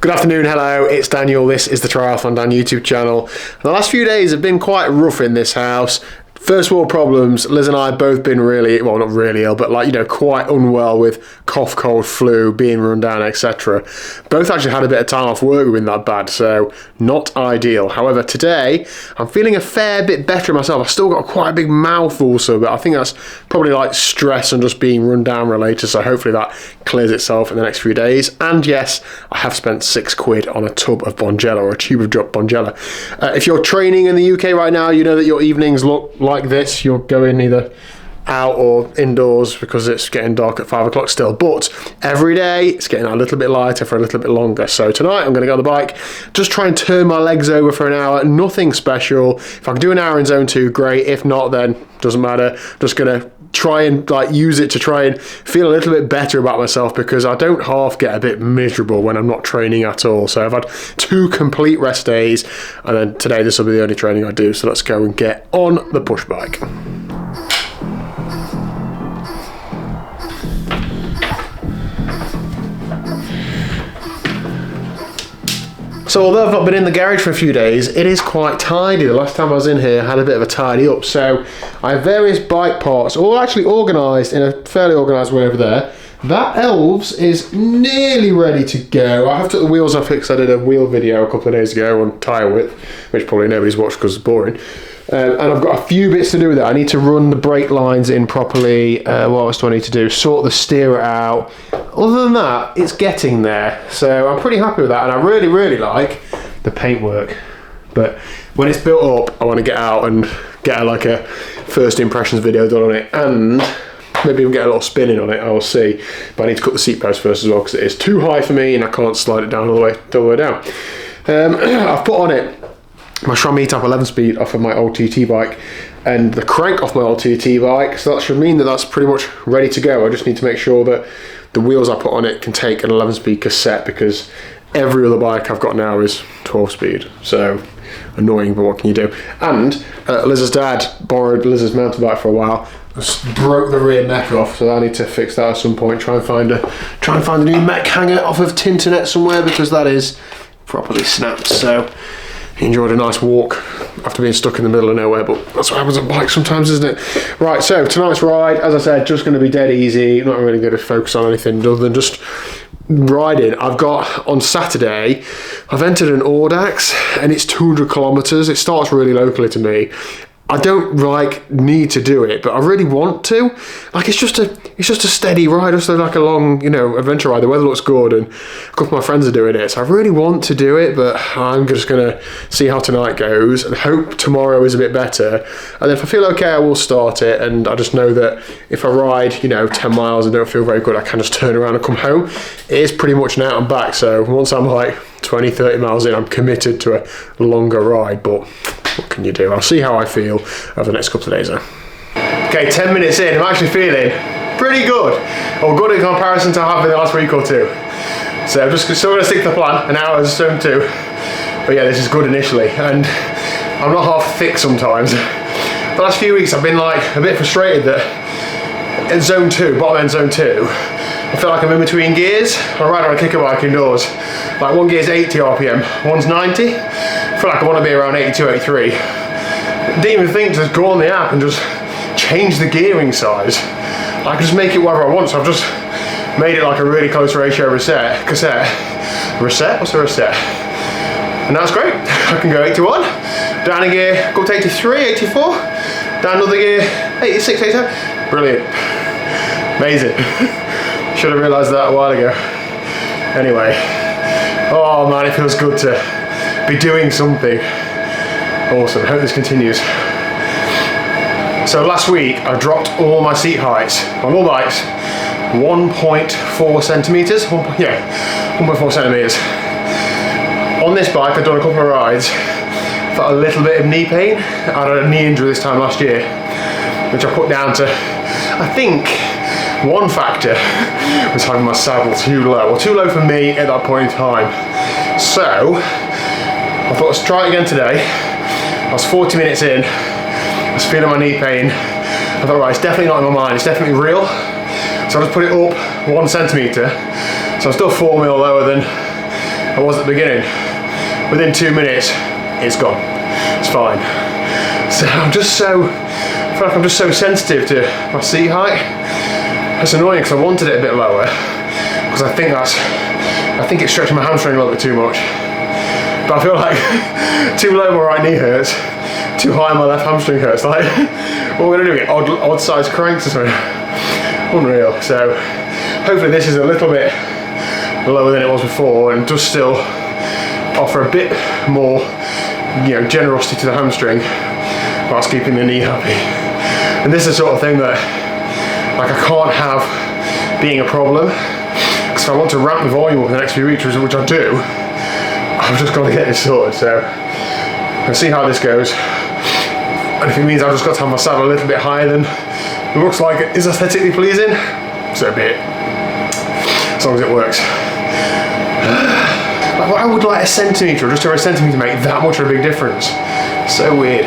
Good afternoon, hello, it's Daniel. This is the TriathlonDan YouTube channel. The last few days have been quite rough in this house. First world problems. Liz and I have both been really, well, not really ill, but quite unwell with cough, cold, flu, being run down, etc. Both actually had a bit of time off work with that bad, so not ideal. However, today I'm feeling a fair bit better myself. I've still got quite a big mouth also, but I think that's probably like stress and just being run down related, so hopefully that clears itself in the next few days. And yes, I have spent £6 on a tub of Bonjela, or a tube of Bonjela. If you're training in the UK right now, you know that your evenings look like this. You're going either out or indoors because it's getting dark at 5 o'clock still, but every day it's getting a little bit lighter for a little bit longer. So tonight I'm going to go on the bike, just try and turn my legs over for an hour. Nothing special. If I can do an hour in zone 2, great. If not, then doesn't matter. Just going to try and use it to try and feel a little bit better about myself, because I don't half get a bit miserable when I'm not training at all. So I've had 2 complete rest days, and then today this will be the only training I do. So let's go and get on the push bike. So although I've not been in the garage for a few days, it is quite tidy. The last time I was in here, I had a bit of a tidy up. So I have various bike parts, all actually organised in a fairly organised way over there. That Elves is nearly ready to go. I have took the wheels off because I did a wheel video a couple of days ago on tyre width, which probably nobody's watched because it's boring. And I've got a few bits to do with it. I need to run the brake lines in properly. What else do I need to do? Sort the steerer out. Other than that, it's getting there. So I'm pretty happy with that, and I really, really like the paintwork. But when it's built up, I want to get out and get a first impressions video done on it, and maybe even get a little spinning on it. I will see. But I need to cut the seat post first as well, because it is too high for me and I can't slide it down all the way down. I've put on it my SRAM E-Tap 11 speed off of my old TT bike and the crank off my old TT bike, so that should mean that that's pretty much ready to go. I just need to make sure that the wheels I put on it can take an 11 speed cassette, because every other bike I've got now is 12 speed. So annoying, but what can you do? And Liz's dad borrowed Liz's mountain bike for a while, broke the rear mech off, so I need to fix that at some point. Try and find a new mech hanger off of Tinternet somewhere, because that is properly snapped. So he enjoyed a nice walk after being stuck in the middle of nowhere, but that's what happens on bikes sometimes, isn't it? Right, so tonight's ride, as I said, just going to be dead easy. Not really going to focus on anything other than just riding. I've got, on Saturday, I've entered an Audax, and it's 200 kilometers. It starts really locally to me. I don't need to do it, but I really want to. It's just a steady ride, just like a long, adventure ride. The weather looks good, and a couple of my friends are doing it, so I really want to do it, but I'm just gonna see how tonight goes and hope tomorrow is a bit better. And then if I feel okay, I will start it. And I just know that if I ride, 10 miles and don't feel very good, I can just turn around and come home. It is pretty much an out and back. So once I'm 20, 30 miles in, I'm committed to a longer ride, but what can you do? I'll see how I feel over the next couple of days though. Okay, 10 minutes in, I'm actually feeling pretty good, or good in comparison to how I've been the last week or two. So I'm just still going to stick to the plan, an hour is zone 2. But yeah, this is good initially, and I'm not half thick sometimes. The last few weeks I've been a bit frustrated that in zone 2, bottom end zone 2, I feel like I'm in between gears. I ride on a kicker bike indoors. One gear's 80 RPM, one's 90. I feel like I want to be around 82, 83. Didn't even think to go on the app and just change the gearing size. I can just make it whatever I want, so I've just made it a really close ratio cassette. Reset? What's a reset? And that's great. I can go 81, down a gear, go to 83, 84, down another gear, 86, 87. Brilliant. Amazing. Should have realised that a while ago. Anyway, oh man, it feels good to be doing something. Awesome, hope this continues. So last week I dropped all my seat heights on all bikes 1.4 centimetres. 1.4 centimetres. On this bike I've done a couple of rides, felt a little bit of knee pain. I had a knee injury this time last year, which I put down to, I think, one factor was having my saddle too low, or too low for me at that point in time. So I thought, let's try it again today. I was 40 minutes in, I was feeling my knee pain. I thought, right, it's definitely not in my mind, it's definitely real. So I just put it up 1 centimetre. So I'm still 4 mil lower than I was at the beginning. Within 2 minutes, it's gone. It's fine. So I feel like I'm just so sensitive to my seat height. That's annoying because I wanted it a bit lower because I think it's stretching my hamstring a little bit too much. But I feel like too low my right knee hurts, too high my left hamstring hurts. Like, what we're gonna do, get odd sized cranks or something. Unreal. So hopefully this is a little bit lower than it was before and does still offer a bit more, generosity to the hamstring whilst keeping the knee happy. And this is the sort of thing that I can't have being a problem, because if I want to ramp the volume up in the next few weeks, which I do, I've just got to get this sorted. So I'll see how this goes, and if it means I've just got to have my saddle a little bit higher than it looks like it is aesthetically pleasing, so be it, as long as it works. I would like a centimetre, or just over a centimetre, make that much of a big difference. So weird.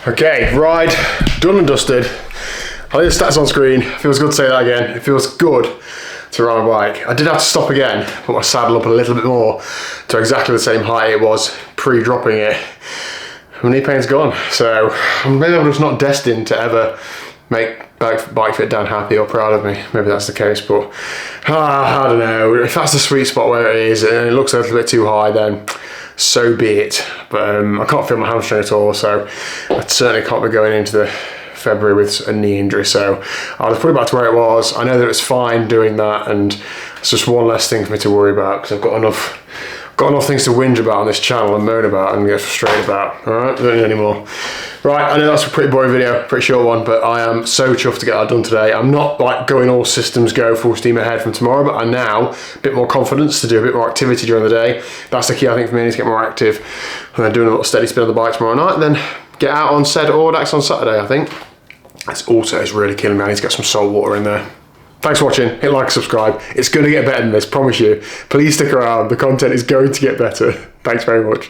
Okay, ride done and dusted. I'll leave the stats on screen. Feels good to say that again. It feels good to ride my bike. I did have to stop again, put my saddle up a little bit more to exactly the same height it was pre-dropping it. My knee pain's gone, so maybe I'm just not destined to ever make Bike Fit Dan happy or proud of me. Maybe that's the case, but I don't know. If that's the sweet spot where it is and it looks a little bit too high, then so be it. But I can't feel my hamstring at all, so I certainly can't be going into the February with a knee injury. So I'll just put it back to where it was. I know that it's fine doing that, and it's just one less thing for me to worry about, because I've got enough things to whinge about on this channel and moan about and get frustrated about. Alright, don't need any more. Right, I know that's a pretty boring video, pretty short one, but I am so chuffed to get that done today. I'm not like going all systems go, full steam ahead from tomorrow, but I'm now a bit more confidence to do a bit more activity during the day. That's the key, I think, for me, is to get more active, and then doing a little steady spin on the bike tomorrow night, and then get out on said Audax on Saturday, I think. It's really killing me. I need to get some salt water in there. Thanks for watching. Hit like, subscribe. It's going to get better than this, promise you. Please stick around. The content is going to get better. Thanks very much.